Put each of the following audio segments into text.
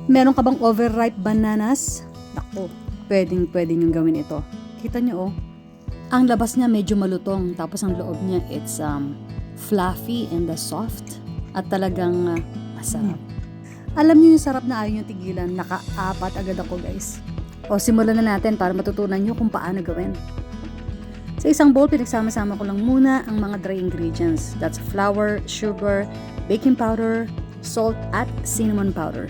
Meron ka bang overripe bananas? Naku, pwede nyo gawin ito. Kita nyo oh. Ang labas niya medyo malutong, tapos ang loob niya it's fluffy and soft at talagang masarap. Alam niyo yung sarap na ayaw nyo tigilan, naka-apat agad ako guys. O simulan na natin para matutunan nyo kung paano gawin. Sa isang bowl, pinagsama-sama ko lang muna ang mga dry ingredients. That's flour, sugar, baking powder, salt at cinnamon powder.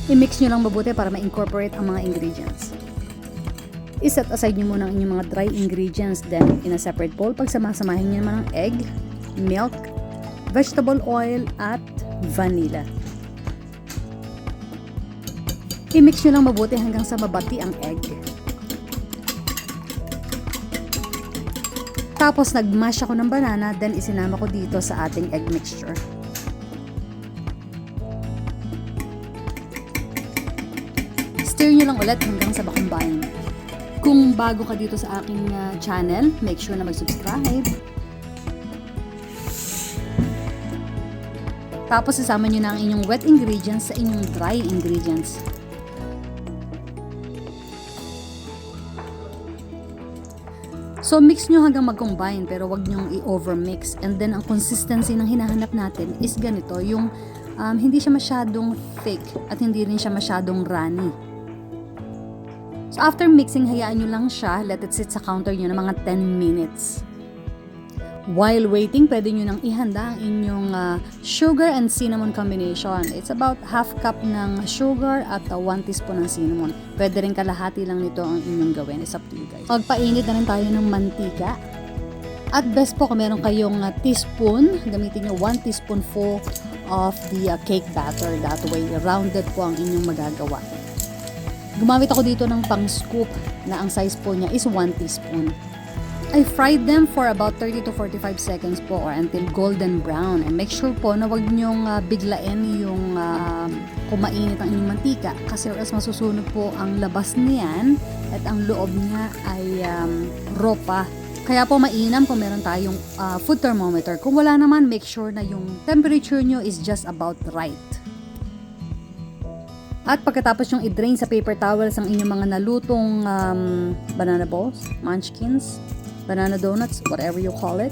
I-mix nyo lang mabuti para ma-incorporate ang mga ingredients. I-set aside nyo muna ang inyong mga dry ingredients, then in a separate bowl, pagsamasamahin nyo naman ang egg, milk, vegetable oil, at vanilla. I-mix nyo lang mabuti hanggang sa mabati ang egg. Tapos nag-mash ako ng banana, then isinama ko dito sa ating egg mixture. Stir nyo lang ulit hanggang sa makumbine. Kung bago ka dito sa aking channel, make sure na mag-subscribe. Tapos isama nyo na ang inyong wet ingredients sa inyong dry ingredients. So mix nyo hanggang mag-combine pero wag nyong i-overmix. And then ang consistency ng hinahanap natin is ganito, yung hindi siya masyadong thick at hindi rin siya masyadong runny. So after mixing, hayaan nyo lang siya, let it sit sa counter nyo na mga 10 minutes. While waiting, pwede nyo nang ihanda ang inyong sugar and cinnamon combination. It's about half cup ng sugar at 1 teaspoon ng cinnamon. Pwede rin kalahati lang nito ang inyong gawin. It's up to you guys. Magpainit na rin tayo ng mantika. At best po kung meron kayong teaspoon, gamitin nyo 1 teaspoonful of the cake batter. That way, rounded po ang inyong magagawa. Gumamit ako dito ng pang-scoop na ang size po niya is 1 teaspoon. I fried them for about 30 to 45 seconds po or until golden brown. And make sure po na wag nyong biglain yung kung mainit ang inyong mantika kasi or else masusunog po ang labas niyan at ang loob niya ay raw pa. Kaya po mainam kung meron tayong food thermometer. Kung wala naman, make sure na yung temperature nyo is just about right. At pagkatapos yung i-drain sa paper towels ang inyong mga nalutong banana balls, munchkins, banana donuts, whatever you call it,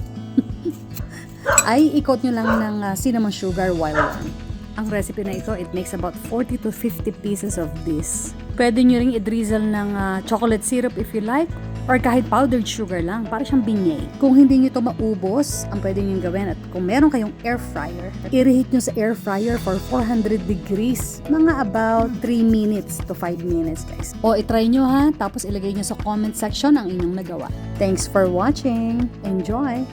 ay i-coat nyo lang ng cinnamon sugar while warm. Ang recipe na ito, it makes about 40 to 50 pieces of this. Pwede nyo ring i-drizzle ng chocolate syrup if you like, or kahit powdered sugar lang, para siyang beignet. Kung hindi nyo ito maubos, ang pwede nyo gawin at kung meron kayong air fryer, i-reheat nyo sa air fryer for 400 degrees, mga about 3 minutes to 5 minutes guys. O itry nyo ha, tapos ilagay nyo sa comment section ang inyong nagawa. Thanks for watching! Enjoy!